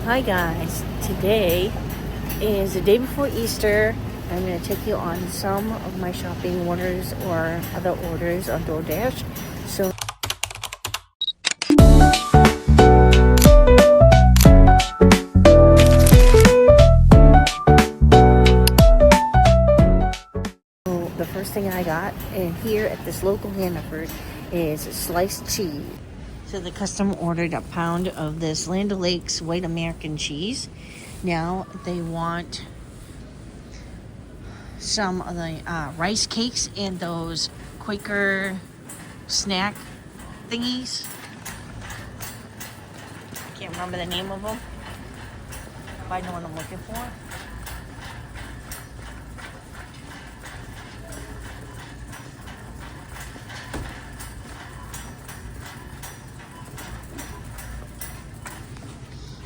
Hi guys, today is the day before Easter. I'm going to take you on some of my shopping orders or other orders on DoorDash. So the first thing I got in here at this local Hannaford is sliced cheese. So the customer ordered a pound of this Land O'Lakes white American cheese. Now they want some of the rice cakes and those Quaker snack thingies. I can't remember the name of them, but I know what I'm looking for.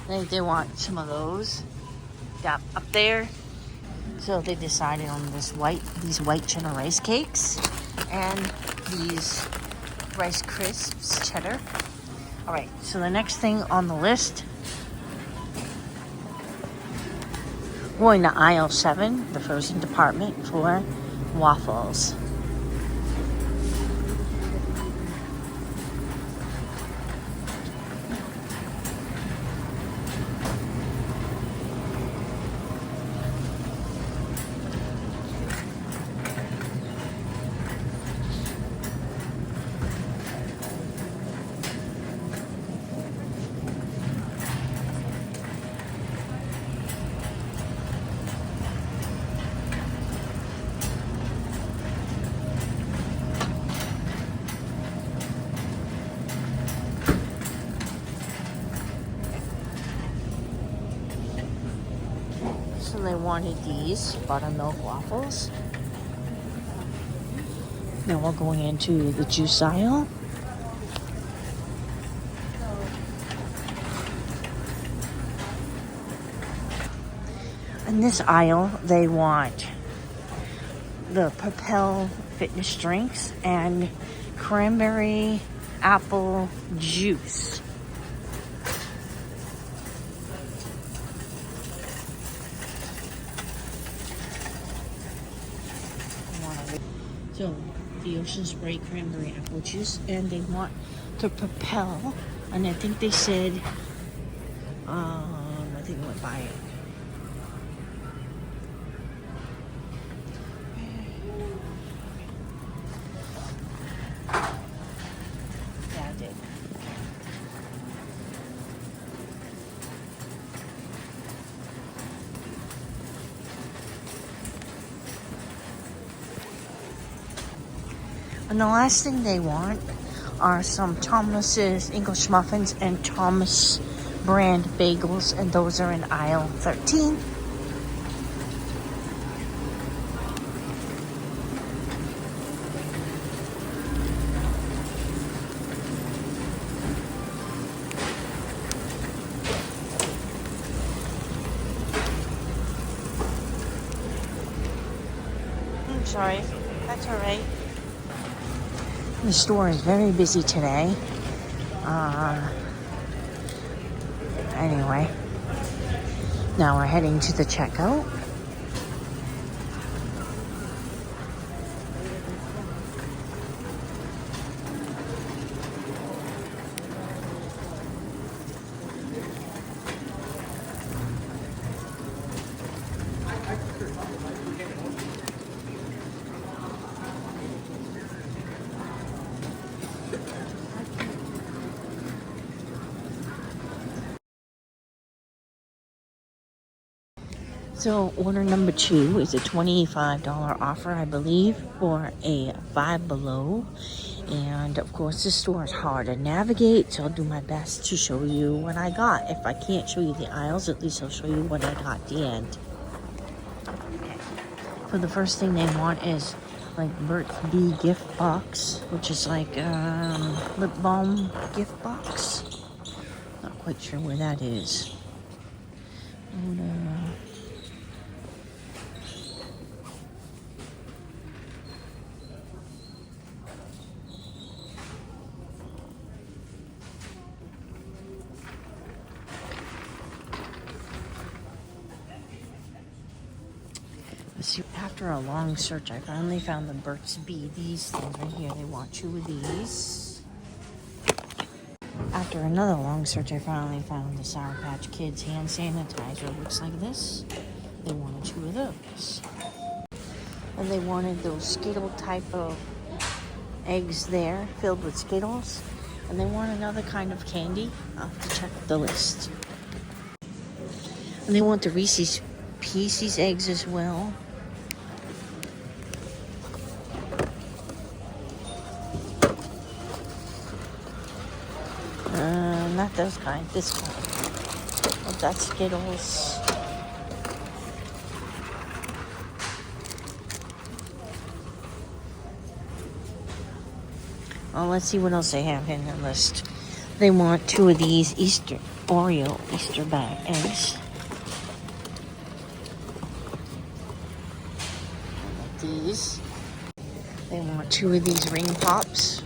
I think they want some of those up there. So they decided on these white cheddar rice cakes and these rice crisps cheddar. All right, so the next thing on the list, going to aisle 7, the frozen department, for waffles. So they wanted these buttermilk waffles. Now we're going into the juice aisle. In this aisle, they want the Propel fitness drinks and cranberry apple juice. So the Ocean Spray cranberry apple juice, and they want the Propel, and I think they said, I think I went by it. Yeah, I did. And the last thing they want are some Thomas's English muffins and Thomas brand bagels, and those are in aisle 13. I'm sorry, that's all right. The store is very busy today. Anyway, now we're heading to the checkout. So order number 2 is a $25 offer, I believe, for a Five Below. And of course, this store is hard to navigate, so I'll do my best to show you what I got. If I can't show you the aisles, at least I'll show you what I got at the end. Okay. So the first thing they want is like Burt's Bee gift box, which is like lip balm gift box. Not quite sure where that is. So after a long search, I finally found the Burt's Bee. These things right here. They want 2 of these. After another long search, I finally found the Sour Patch Kids hand sanitizer. Looks like this. They wanted 2 of those. And they wanted those Skittle type of eggs there, filled with Skittles. And they want another kind of candy. I'll have to check the list. And they want the Reese's Pieces eggs as well. Not those kind, this kind. Oh, that's Skittles. Oh, let's see what else they have in their list. They want 2 of these Oreo Easter bag eggs. Like these. They want 2 of these ring pops.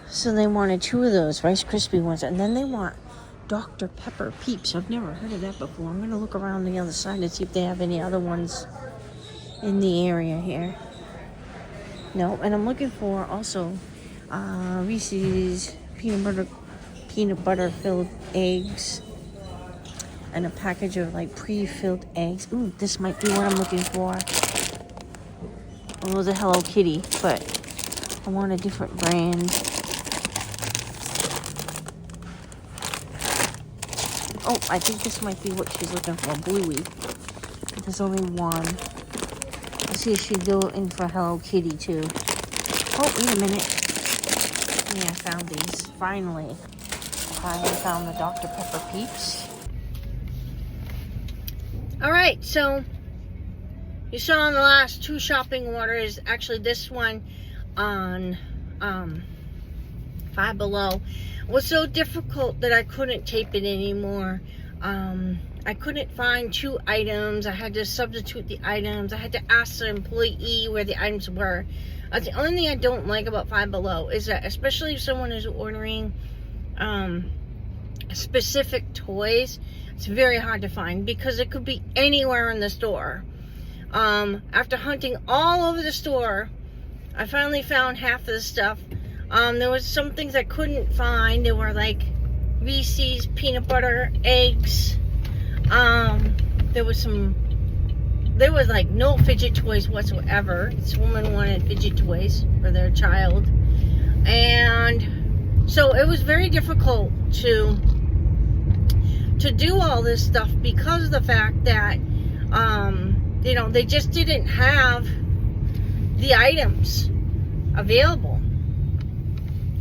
So they wanted 2 of those Rice Krispie ones. And then they want Dr. Pepper Peeps. I've never heard of that before. I'm going to look around the other side and see if they have any other ones in the area here. No, and I'm looking for also Reese's peanut butter filled eggs. And a package of like pre-filled eggs. Ooh, this might be what I'm looking for. Oh, the Hello Kitty, but I want a different brand. Oh, I think this might be what she's looking for, Bluey. There's only one. Let's see if she'd go in for Hello Kitty too. Oh, wait a minute. Yeah, I found these. Finally. I found the Dr. Pepper Peeps. Alright, so you saw in the last 2 shopping orders, actually this one on Five Below was so difficult that I couldn't tape it anymore. I couldn't find 2 items. I had to substitute the items. I had to ask the employee where the items were. The only thing I don't like about Five Below is that, especially if someone is ordering specific toys, it's very hard to find because it could be anywhere in the store. After hunting all over the store, I finally found half of the stuff. There was some things I couldn't find. There were like Reese's peanut butter eggs. There was like no fidget toys whatsoever. This woman wanted fidget toys for their child. And so it was very difficult to do all this stuff because of the fact that, you know, they just didn't have the items available.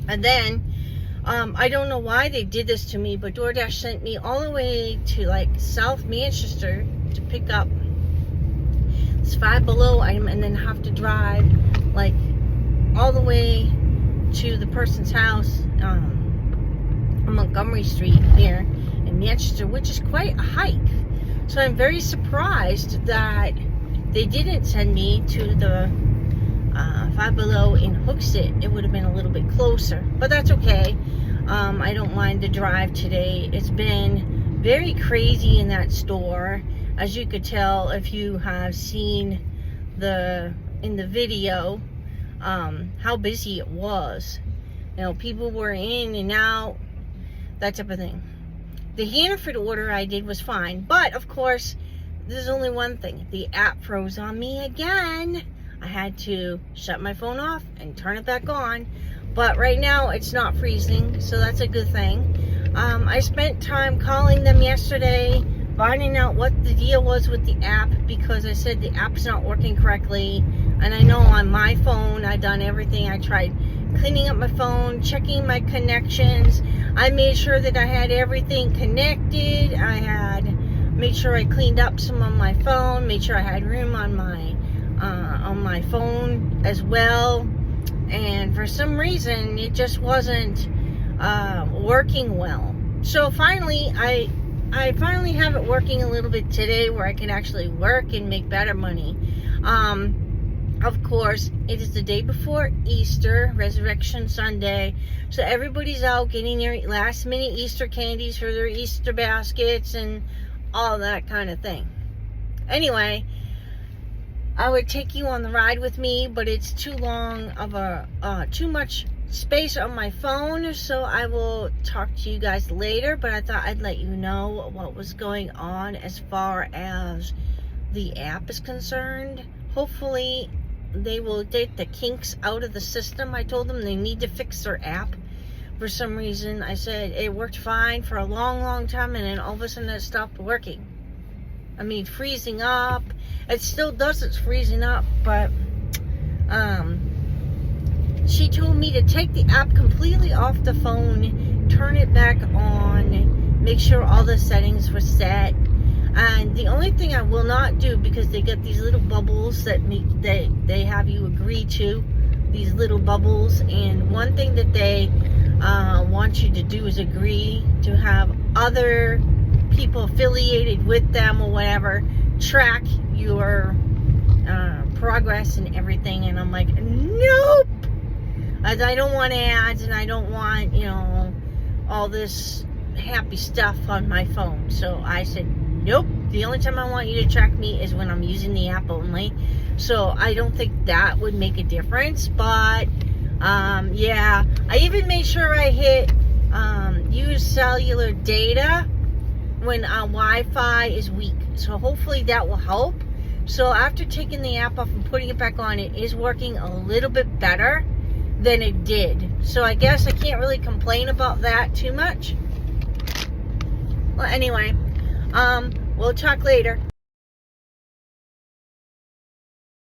And then, I don't know why they did this to me, but DoorDash sent me all the way to like South Manchester to pick up this Five Below item and then have to drive like all the way to the person's house on Montgomery Street here in Manchester, which is quite a hike. So I'm very surprised that they didn't send me to the Five Below in Hooksett. It would have been a little bit closer, but that's okay. I don't mind the drive today. It's been very crazy in that store, as you could tell if you have seen in the video how busy it was. You know, people were in and out, that type of thing. The Hannaford order I did was fine, but of course there's only one thing: the app froze on me again. I had to shut my phone off and turn it back on. But right now it's not freezing, so that's a good thing. I spent time calling them yesterday, finding out what the deal was with the app, because I said the app's not working correctly. And I know on my phone I've done everything. I tried cleaning up my phone, checking my connections. I made sure that I had everything connected. I had made sure I cleaned up some on my phone, made sure I had room on my phone as well. And for some reason it just wasn't working well. So finally I finally have it working a little bit today, where I can actually work and make better money. Of course, it is the day before Easter, Resurrection Sunday, so everybody's out getting their last minute Easter candies for their Easter baskets and all that kind of thing. Anyway, I would take you on the ride with me, but it's too long of a, too much space on my phone, so I will talk to you guys later, but I thought I'd let you know what was going on as far as the app is concerned. Hopefully, they will get the kinks out of the system. I told them they need to fix their app. For some reason, I said it worked fine for a long time, and then all of a sudden it stopped working. I mean, freezing up. It still does, it's freezing up, but she told me to take the app completely off the phone, turn it back on, make sure all the settings were set. And the only thing I will not do, because they get these little bubbles that they have you agree to, these little bubbles, and one thing that they want you to do is agree to have other people affiliated with them or whatever track your progress and everything. And I'm like, nope, I don't want ads, and I don't want, you know, all this happy stuff on my phone. So I said, nope, the only time I want you to track me is when I'm using the app only. So I don't think that would make a difference. But yeah, I even made sure I hit use cellular data when Wi-Fi is weak. So hopefully that will help. So after taking the app off and putting it back on, it is working a little bit better than it did. So I guess I can't really complain about that too much. Well, anyway, we'll talk later.